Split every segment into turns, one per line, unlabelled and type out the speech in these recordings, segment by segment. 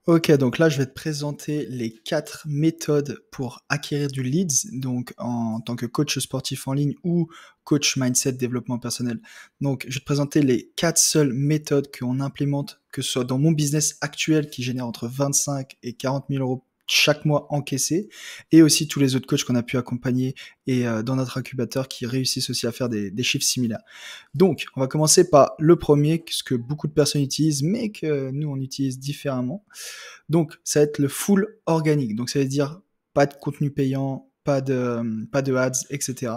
Ok, donc là, je vais te présenter les 4 méthodes pour acquérir du leads, donc en tant que coach sportif en ligne ou coach mindset développement personnel. Donc, je vais te présenter les 4 seules méthodes qu'on implémente, que ce soit dans mon business actuel qui génère entre 25 et 40 000 euros chaque mois encaissés, et aussi tous les autres coachs qu'on a pu accompagner et dans notre incubateur qui réussissent aussi à faire des chiffres similaires. Donc, on va commencer par le premier, ce que beaucoup de personnes utilisent, mais que nous, on utilise différemment. Donc, ça va être le full organique. Donc, ça veut dire pas de contenu payant, pas de ads, etc.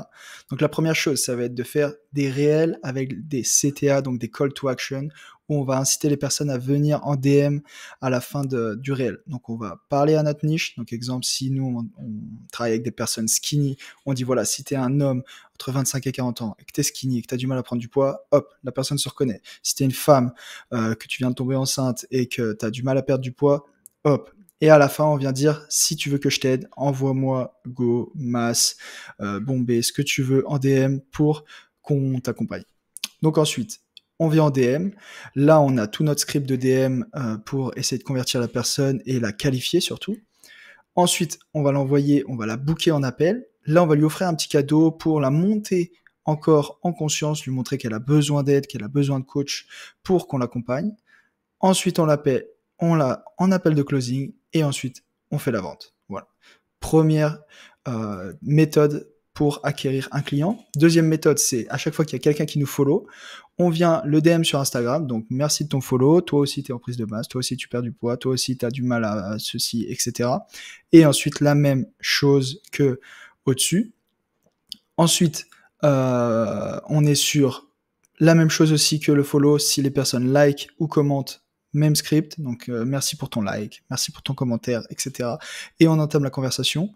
Donc, la première chose, ça va être de faire des réels avec des CTA, donc des call to action, où on va inciter les personnes à venir en DM à la fin du réel. Donc, on va parler à notre niche. Donc, exemple, si nous, on travaille avec des personnes skinny, on dit voilà, si tu es un homme entre 25 et 40 ans et que tu es skinny et que tu as du mal à prendre du poids, hop, la personne se reconnaît. Si tu es une femme, que tu viens de tomber enceinte et que tu as du mal à perdre du poids, hop. Et à la fin, on vient dire, si tu veux que je t'aide, envoie-moi Go, Mass, Bombay, ce que tu veux en DM pour qu'on t'accompagne. Donc ensuite, on vient en DM. Là, on a tout notre script de DM pour essayer de convertir la personne et la qualifier surtout. Ensuite, on va l'envoyer, on va la booker en appel. Là, on va lui offrir un petit cadeau pour la monter encore en conscience, lui montrer qu'elle a besoin d'aide, qu'elle a besoin de coach pour qu'on l'accompagne. Ensuite, on l'appelle, on l'a en appel de closing et ensuite, on fait la vente. Voilà. Première méthode pour acquérir un client. Deuxième méthode, c'est à chaque fois qu'il y a quelqu'un qui nous follow, on vient le DM sur Instagram. Donc, merci de ton follow. Toi aussi, tu es en prise de masse. Toi aussi, tu perds du poids. Toi aussi, tu as du mal à ceci, etc. Et ensuite, la même chose que au-dessus. Ensuite, on est sur la même chose aussi que le follow si les personnes like ou commentent même script. Donc merci pour ton like, merci pour ton commentaire, etc. Et on entame la conversation.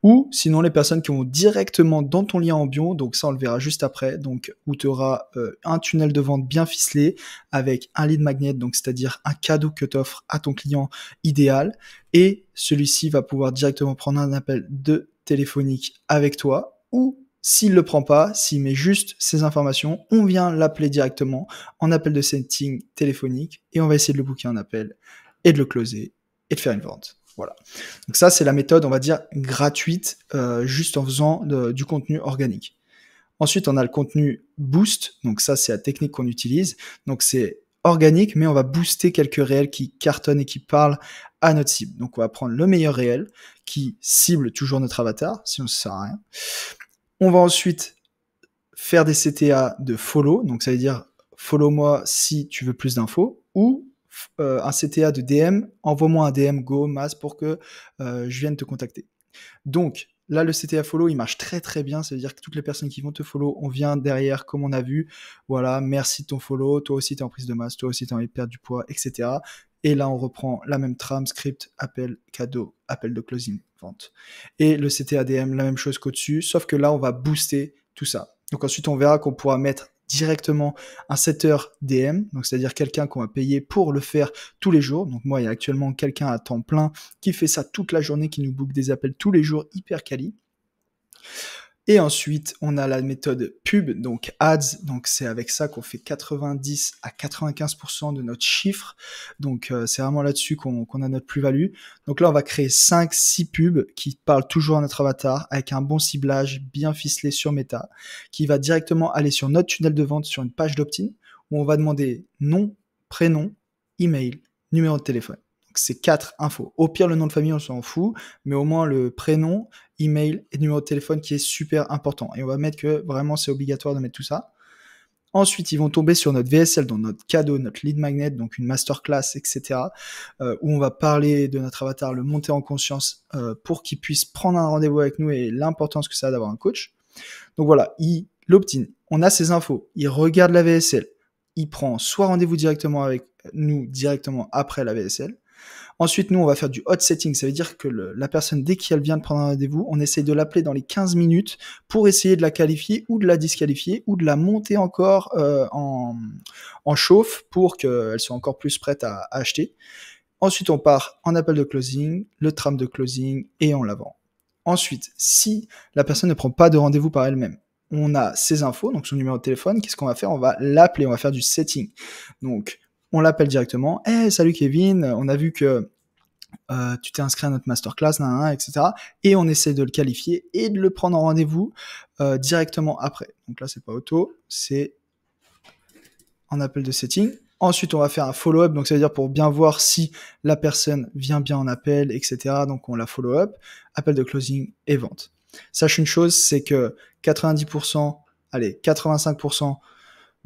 Ou sinon les personnes qui vont directement dans ton lien en bio, donc ça on le verra juste après, donc où tu auras un tunnel de vente bien ficelé avec un lead magnet, donc c'est-à-dire un cadeau que tu offres à ton client idéal, et celui-ci va pouvoir directement prendre un appel de téléphonique avec toi, ou s'il le prend pas, s'il met juste ces informations, on vient l'appeler directement en appel de setting téléphonique et on va essayer de le booker en appel et de le closer et de faire une vente. Voilà. Donc ça, c'est la méthode, on va dire, gratuite, juste en faisant du contenu organique. Ensuite, on a le contenu boost. Donc ça, c'est la technique qu'on utilise. Donc c'est organique, mais on va booster quelques réels qui cartonnent et qui parlent à notre cible. Donc on va prendre le meilleur réel qui cible toujours notre avatar, sinon ça sert à rien. On va ensuite faire des CTA de follow, donc ça veut dire follow-moi si tu veux plus d'infos, ou un CTA de DM, envoie-moi un DM Go Mass pour que je vienne te contacter. Donc là, le CTA follow, il marche très très bien, ça veut dire que toutes les personnes qui vont te follow, on vient derrière, comme on a vu, voilà, merci de ton follow, toi aussi tu es en prise de masse, toi aussi tu as envie de perdre du poids, etc. Et là, on reprend la même trame, script, appel, cadeau, appel de closing, vente. Et le CTA DM, la même chose qu'au-dessus, sauf que là, on va booster tout ça. Donc ensuite, on verra qu'on pourra mettre directement un setter DM, donc c'est-à-dire quelqu'un qu'on va payer pour le faire tous les jours. Donc moi, il y a actuellement quelqu'un à temps plein qui fait ça toute la journée, qui nous book des appels tous les jours, hyper quali. Et ensuite, on a la méthode pub, donc ads. Donc c'est avec ça qu'on fait 90 à 95% de notre chiffre. Donc c'est vraiment là-dessus qu'on a notre plus-value. Donc là, on va créer 5-6 pubs qui parlent toujours à notre avatar avec un bon ciblage bien ficelé sur Meta, qui va directement aller sur notre tunnel de vente sur une page d'opt-in où on va demander nom, prénom, email, numéro de téléphone. Donc c'est 4 infos. Au pire, le nom de famille, on s'en fout, mais au moins le prénom, email et numéro de téléphone qui est super important. Et on va mettre que vraiment c'est obligatoire de mettre tout ça. Ensuite, ils vont tomber sur notre VSL, donc notre cadeau, notre lead magnet, donc une masterclass, etc., où on va parler de notre avatar, le monter en conscience pour qu'il puisse prendre un rendez-vous avec nous et l'importance que ça a d'avoir un coach. Donc voilà, il l'opt-in, on a ces infos, il regarde la VSL, il prend soit rendez-vous directement avec nous, directement après la VSL. Ensuite, nous, on va faire du hot setting. Ça veut dire que la personne, dès qu'elle vient de prendre un rendez-vous, on essaye de l'appeler dans les 15 minutes pour essayer de la qualifier ou de la disqualifier ou de la monter encore en chauffe pour qu'elle soit encore plus prête à acheter. Ensuite, on part en appel de closing, le tram de closing et on la vend. Ensuite, si la personne ne prend pas de rendez-vous par elle-même, on a ses infos, donc son numéro de téléphone. Qu'est-ce qu'on va faire? On va l'appeler, on va faire du setting. Donc, on l'appelle directement. Hey, salut Kevin, on a vu que tu t'es inscrit à notre masterclass, etc. Et on essaie de le qualifier et de le prendre en rendez-vous directement après. Donc là, c'est pas auto, c'est en appel de setting. Ensuite, on va faire un follow-up, donc ça veut dire pour bien voir si la personne vient bien en appel, etc. Donc on la follow-up, appel de closing et vente. Sache une chose, c'est que 90%, allez, 85%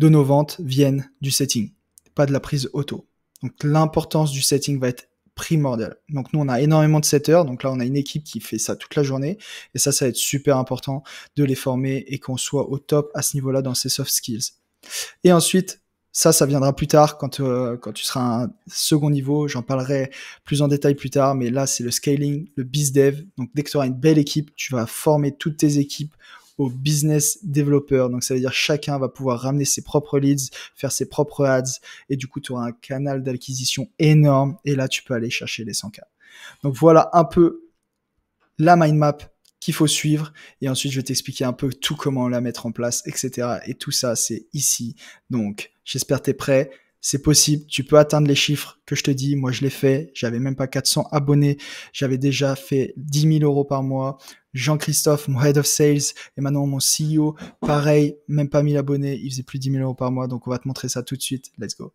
de nos ventes viennent du setting, pas de la prise auto. Donc l'importance du setting va être primordiale. Donc nous, on a énormément de setters, donc là, on a une équipe qui fait ça toute la journée, et ça va être super important de les former et qu'on soit au top à ce niveau-là dans ces soft skills. Et ensuite, ça viendra plus tard quand tu seras à un second niveau. J'en parlerai plus en détail plus tard, mais là, c'est le scaling, le BizDev. Donc, dès que tu auras une belle équipe, tu vas former toutes tes équipes au business developer. Donc, ça veut dire chacun va pouvoir ramener ses propres leads, faire ses propres ads, et du coup, tu auras un canal d'acquisition énorme, et là, tu peux aller chercher les 100K. Donc, voilà un peu la mind map qu'il faut suivre, et ensuite je vais t'expliquer un peu tout comment la mettre en place, etc. Et tout ça, c'est ici. Donc, j'espère que tu es prêt. C'est possible, tu peux atteindre les chiffres que je te dis. Moi, je l'ai fait. J'avais même pas 400 abonnés. J'avais déjà fait 10 000 euros par mois. Jean-Christophe, mon head of sales, et maintenant mon CEO, pareil, même pas 1000 abonnés. Il faisait plus de 10 000 euros par mois. Donc, on va te montrer ça tout de suite. Let's go.